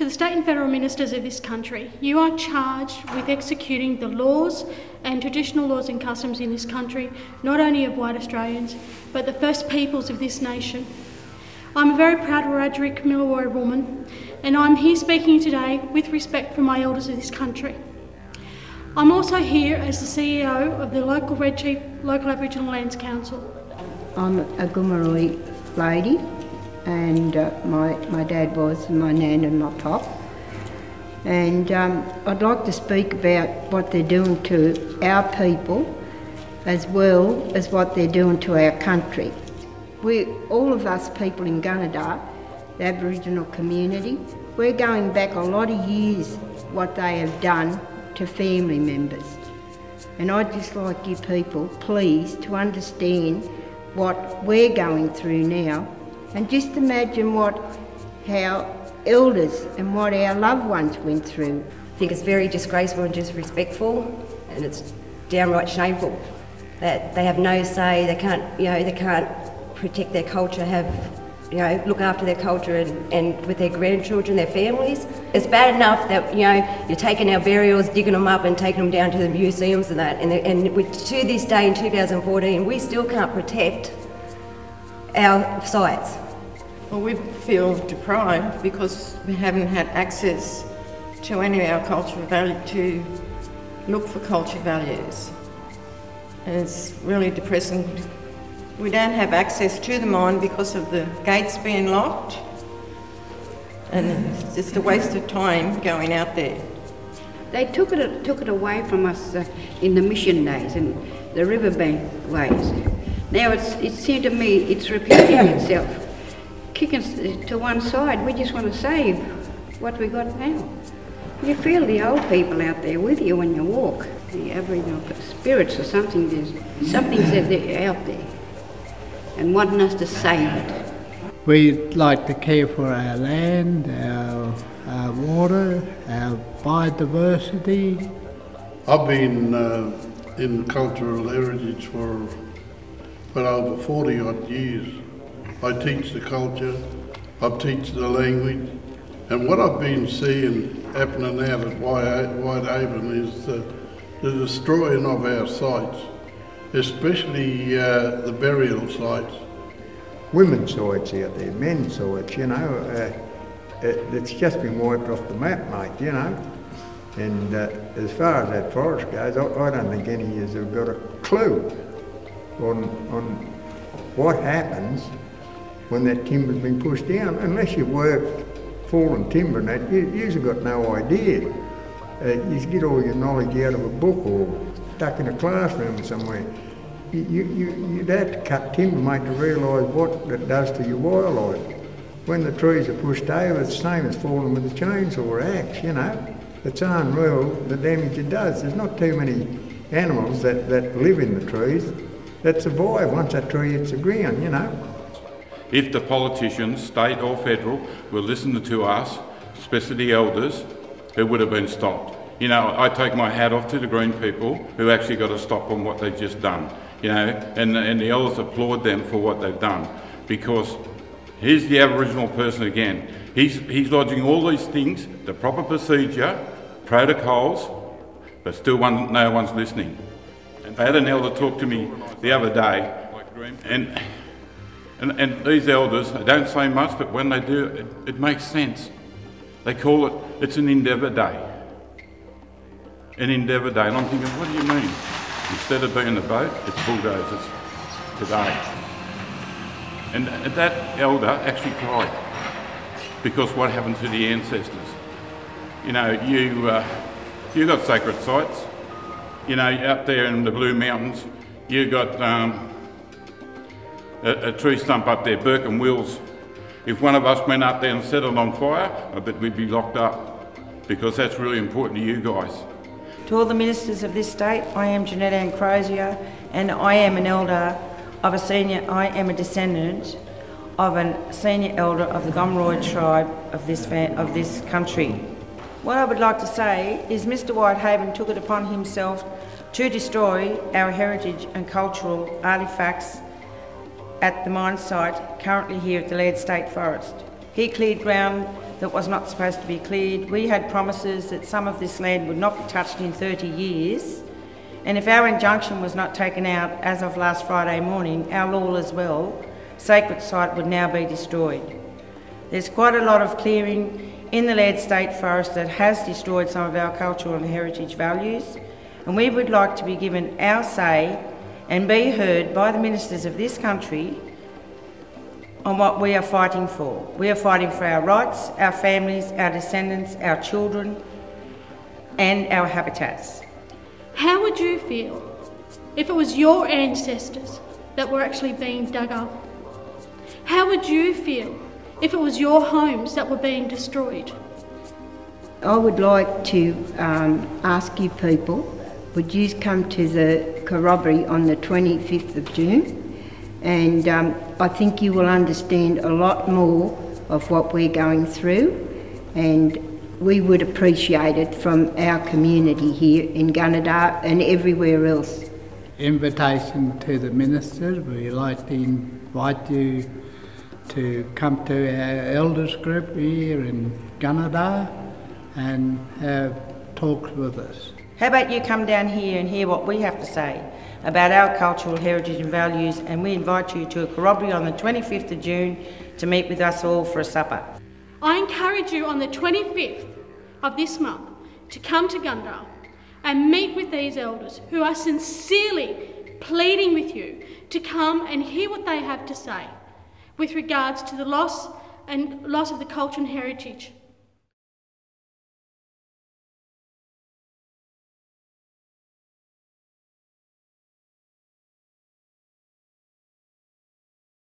To the state and federal ministers of this country, you are charged with executing the laws and traditional laws and customs in this country, not only of white Australians, but the first peoples of this nation. I'm a very proud Wiradjuri Gomeroi woman, and I'm here speaking today with respect for my elders of this country. I'm also here as the CEO of the local Red Chief Local Aboriginal Lands Council. I'm a Gomeroi lady, and my dad was, and my nan and my pop. And I'd like to speak about what they're doing to our people as well as what they're doing to our country. All of us people in Gunnedah, the Aboriginal community, we're going back a lot of years what they have done to family members. And I'd just like you people, please, to understand what we're going through now, and just imagine what our elders and what our loved ones went through. I think it's very disgraceful and disrespectful, and it's downright shameful that they have no say. They can't protect their culture, look after their culture and with their grandchildren, their families. It's bad enough that you're taking our burials, digging them up and taking them down to the museums and that, and to this day in 2014 we still can't protect our sites. Well, we feel deprived because we haven't had access to any of our cultural value, to look for cultural values. And it's really depressing. We don't have access to the mine because of the gates being locked, and it's just a waste of time going out there. They took it away from us in the mission days and the riverbank ways. Now it seems to me it's repeating itself. Kick us to one side. We just want to save what we got now. You feel the old people out there with you when you walk. The Aboriginal spirits or something. Something's out there and wanting us to save it. We like to care for our land, our water, our biodiversity. I've been in cultural heritage for over 40 odd years. I teach the culture, I teach the language, and what I've been seeing happening out at Whitehaven is the destroying of our sites, especially the burial sites. Women's sites out there, men's sites, it's just been wiped off the map, mate, And as far as that forest goes, I don't think any of you have got a clue on what happens when that timber's been pushed down. Unless you've worked fallen timber and that, you've got no idea. You get all your knowledge out of a book or stuck in a classroom somewhere. You'd have to cut timber, mate, to realise what it does to your wildlife. When the trees are pushed over, it's the same as falling with a chainsaw or axe, It's unreal the damage it does. There's not too many animals that live in the trees that survive once that tree hits the ground, If the politicians, state or federal, will listen to us, especially the elders, it would have been stopped. I take my hat off to the Green people who actually got a stop on what they've just done. And the elders applaud them for what they've done, because here's the Aboriginal person again. He's lodging all these things, the proper procedure, protocols, but still no one's listening. And I had an elder talk to me the other day, and these elders, they don't say much, but when they do, it makes sense. They call it's an Endeavour Day. An Endeavour Day, and I'm thinking, what do you mean? Instead of being a boat, it's bulldozers today. And that elder actually cried, because what happened to the ancestors? You got sacred sites. Up there in the Blue Mountains, you got a tree stump up there, Burke and Wills. If one of us went up there and set it on fire, I bet we'd be locked up, because that's really important to you guys. To all the ministers of this state, I am Jeanette Ann Crozier, and I am an elder of I am a descendant of a senior elder of the Gomeroi tribe of this country. What I would like to say is Mr Whitehaven took it upon himself to destroy our heritage and cultural artefacts at the mine site currently here at the Laird State Forest. He cleared ground that was not supposed to be cleared. We had promises that some of this land would not be touched in 30 years. And if our injunction was not taken out as of last Friday morning, our law as well, sacred site would now be destroyed. There's quite a lot of clearing in the Laird State Forest that has destroyed some of our cultural and heritage values, and we would like to be given our say and be heard by the ministers of this country on what we are fighting for. We are fighting for our rights, our families, our descendants, our children, and our habitats. How would you feel if it was your ancestors that were actually being dug up? How would you feel if it was your homes that were being destroyed? I would like to ask you people, would you come to the corroboree on the 25th of June? And I think you will understand a lot more of what we're going through, and we would appreciate it from our community here in Gunnedah and everywhere else. Invitation to the minister. We like to invite you to come to our elders group here in Gunnedah and have talks with us. How about you come down here and hear what we have to say about our cultural heritage and values, and we invite you to a corroboree on the 25th of June to meet with us all for a supper. I encourage you on the 25th of this month to come to Gunnedah and meet with these elders who are sincerely pleading with you to come and hear what they have to say with regards to the loss of the culture and heritage